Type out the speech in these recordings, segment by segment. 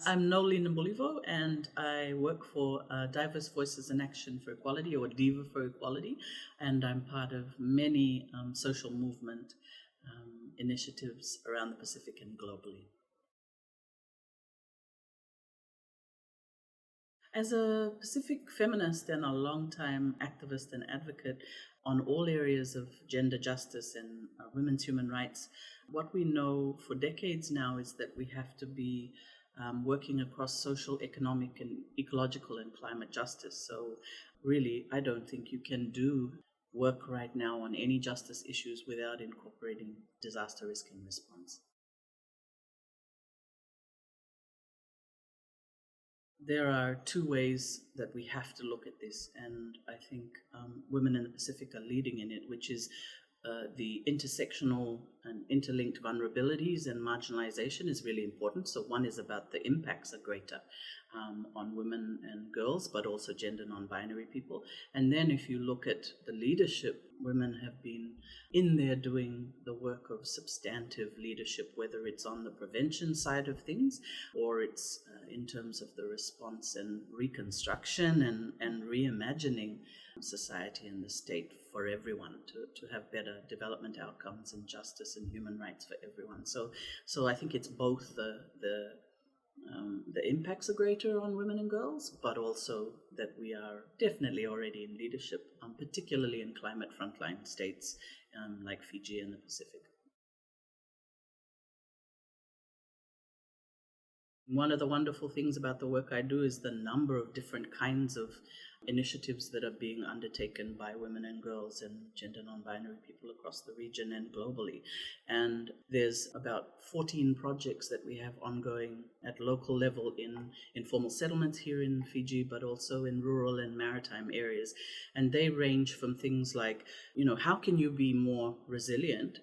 I'm Nolene Mbulivo, and I work for Diverse Voices in Action for Equality, or DIVA for Equality, and I'm part of many social movement initiatives around the Pacific and globally. As a Pacific feminist and a longtime activist and advocate on all areas of gender justice and women's human rights, what we know for decades now is that we have to be working across social, economic, and ecological and climate justice. So, really, I don't think you can do work right now on any justice issues without incorporating disaster risk and response. There are two ways that we have to look at this, and I think women in the Pacific are leading in it, which is the intersectional and interlinked vulnerabilities and marginalization is really important. So one is about the impacts are greater on women and girls, but also gender non-binary people. And then if you look at the leadership, women have been in there doing the work of substantive leadership, whether it's on the prevention side of things or it's in terms of the response and reconstruction and reimagining society and the state for everyone to have better development outcomes and justice and human rights for everyone. So I think it's both the impacts are greater on women and girls, but also that we are definitely already in leadership, particularly in climate frontline states like Fiji and the Pacific. One of the wonderful things about the work I do is the number of different kinds of initiatives that are being undertaken by women and girls and gender non-binary people across the region and globally. And there's about 14 projects that we have ongoing at local level in informal settlements here in Fiji, but also in rural and maritime areas. And they range from things like, how can you be more resilient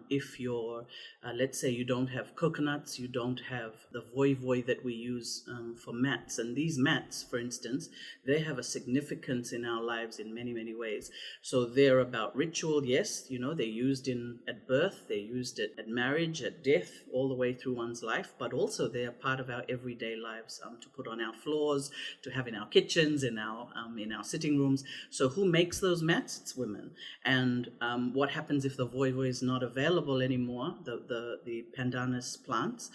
if you're, let's say you don't have coconuts, you don't have the voi that we use for mats. And these mats, for instance, they have a significance in our lives in many, many ways. So they're about ritual, yes, they're used at birth, they're used at marriage, at death, all the way through one's life, but also they are part of our everyday lives to put on our floors, to have in our kitchens, in our sitting rooms. So who makes those mats? It's women. And what happens if the voi is not available anymore, the pandanus plants,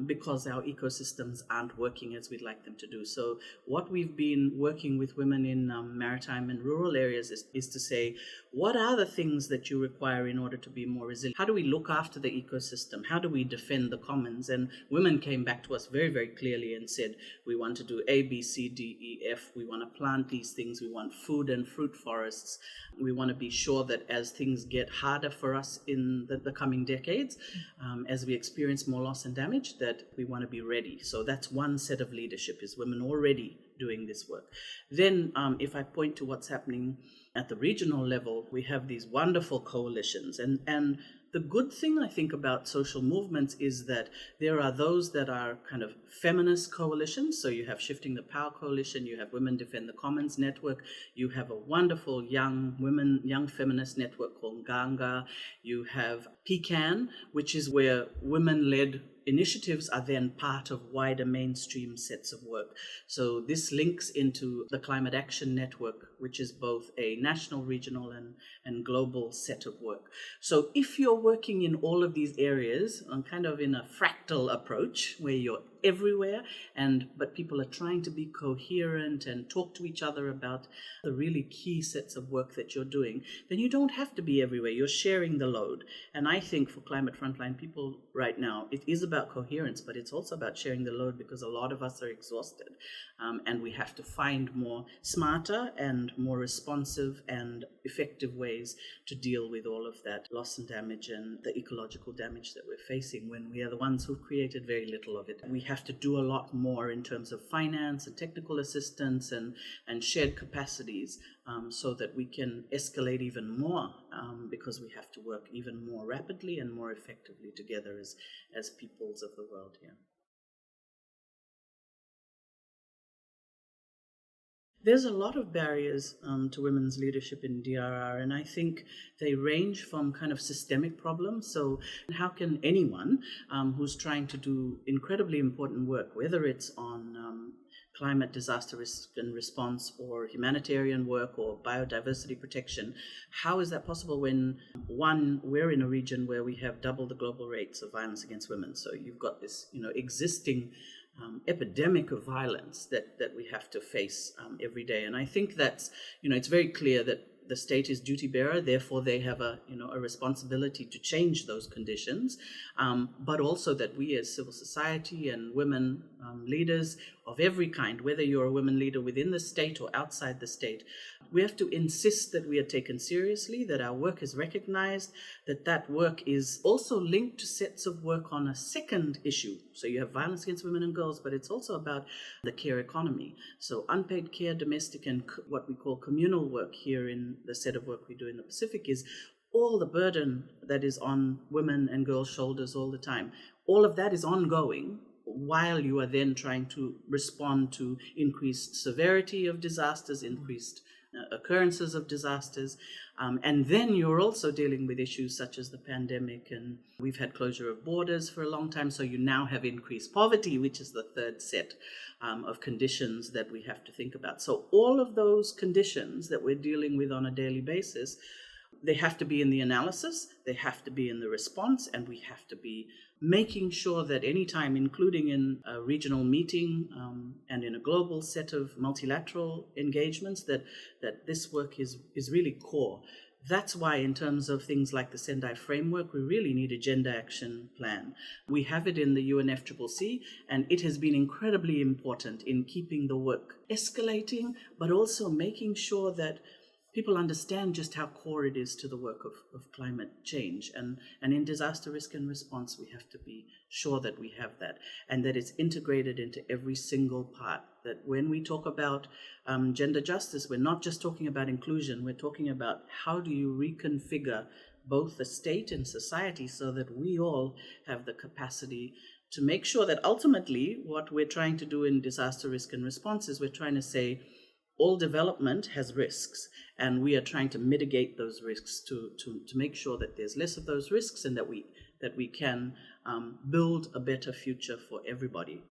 because our ecosystems aren't working as we'd like them to do. So what we've been working with women in maritime and rural areas is to say, what are the things that you require in order to be more resilient? How do we look after the ecosystem? How do we defend the commons? And women came back to us very, very clearly and said, we want to do A, B, C, D, E, F. We want to plant these things. We want food and fruit forests. We want to be sure that as things get harder for us in the coming decades, as we experience more loss and damage, that we want to be ready. So that's one set of leadership, is women already doing this work. Then if I point to what's happening at the regional level, we have these wonderful coalitions. And the good thing, I think, about social movements is that there are those that are kind of feminist coalitions. So you have Shifting the Power Coalition, you have Women Defend the Commons Network, you have a wonderful young feminist network called Ganga, you have PCAN, which is where women-led initiatives are then part of wider mainstream sets of work. So this links into the Climate Action Network, which is both a national, regional, and global set of work. So if you're working in all of these areas, kind of in a fractal approach, where you're everywhere, but people are trying to be coherent and talk to each other about the really key sets of work that you're doing, then you don't have to be everywhere. You're sharing the load. And I think for Climate Frontline people right now, it is about coherence, but it's also about sharing the load, because a lot of us are exhausted. And we have to find more smarter and more responsive and effective ways to deal with all of that loss and damage and the ecological damage that we're facing when we are the ones who've created very little of it. We have to do a lot more in terms of finance and technical assistance and shared capacities so that we can escalate even more, because we have to work even more rapidly and more effectively together as peoples of the world here. There's a lot of barriers to women's leadership in DRR, and I think they range from kind of systemic problems. So, how can anyone who's trying to do incredibly important work, whether it's on climate disaster risk and response or humanitarian work or biodiversity protection, how is that possible when, one, we're in a region where we have double the global rates of violence against women? So you've got this, existing epidemic of violence that we have to face every day. And I think that's, it's very clear that the state is duty bearer, therefore they have a responsibility to change those conditions, but also that we as civil society and women leaders of every kind, whether you're a women leader within the state or outside the state, we have to insist that we are taken seriously, that our work is recognized, that work is also linked to sets of work on a second issue. So you have violence against women and girls, but it's also about the care economy. So unpaid care, domestic, and what we call communal work here in the set of work we do in the Pacific is all the burden that is on women and girls' shoulders all the time. All of that is ongoing while you are then trying to respond to increased severity of disasters, increased occurrences of disasters. And then you're also dealing with issues such as the pandemic, and we've had closure of borders for a long time, so you now have increased poverty, which is the third set of conditions that we have to think about. So all of those conditions that we're dealing with on a daily basis, they have to be in the analysis, they have to be in the response, and we have to be making sure that anytime, including in a regional meeting and in a global set of multilateral engagements, that this work is really core. That's why in terms of things like the Sendai framework, we really need a gender action plan. We have it in the UNFCCC, and it has been incredibly important in keeping the work escalating, but also making sure that people understand just how core it is to the work of climate change. And in disaster risk and response, we have to be sure that we have that and that it's integrated into every single part. That when we talk about gender justice, we're not just talking about inclusion, we're talking about how do you reconfigure both the state and society so that we all have the capacity to make sure that ultimately what we're trying to do in disaster risk and response is we're trying to say, all development has risks, and we are trying to mitigate those risks to make sure that there's less of those risks and that we can build a better future for everybody.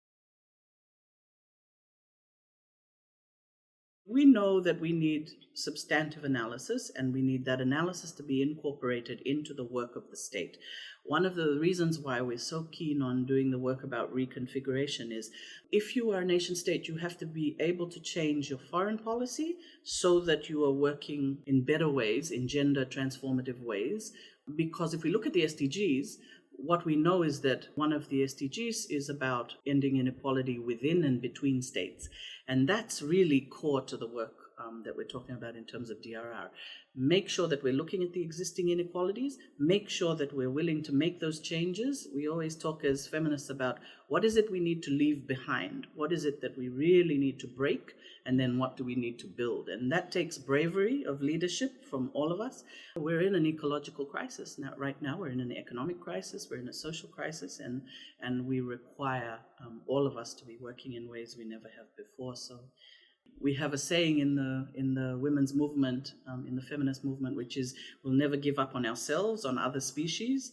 We know that we need substantive analysis, and we need that analysis to be incorporated into the work of the state. One of the reasons why we're so keen on doing the work about reconfiguration is if you are a nation state, you have to be able to change your foreign policy so that you are working in better ways, in gender transformative ways. Because if we look at the SDGs, what we know is that one of the SDGs is about ending inequality within and between states. And that's really core to the work that we're talking about in terms of DRR. Make sure that we're looking at the existing inequalities, make sure that we're willing to make those changes. We always talk as feminists about what is it we need to leave behind? What is it that we really need to break? And then what do we need to build? And that takes bravery of leadership from all of us. We're in an ecological crisis now. Right now, we're in an economic crisis, we're in a social crisis, and we require all of us to be working in ways we never have before. So we have a saying in the women's movement, in the feminist movement, which is, we'll never give up on ourselves, on other species,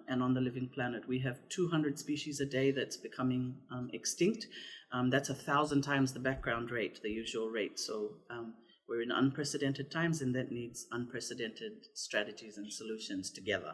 and on the living planet. We have 200 species a day that's becoming extinct. That's 1,000 times the background rate, the usual rate. So we're in unprecedented times, and that needs unprecedented strategies and solutions together.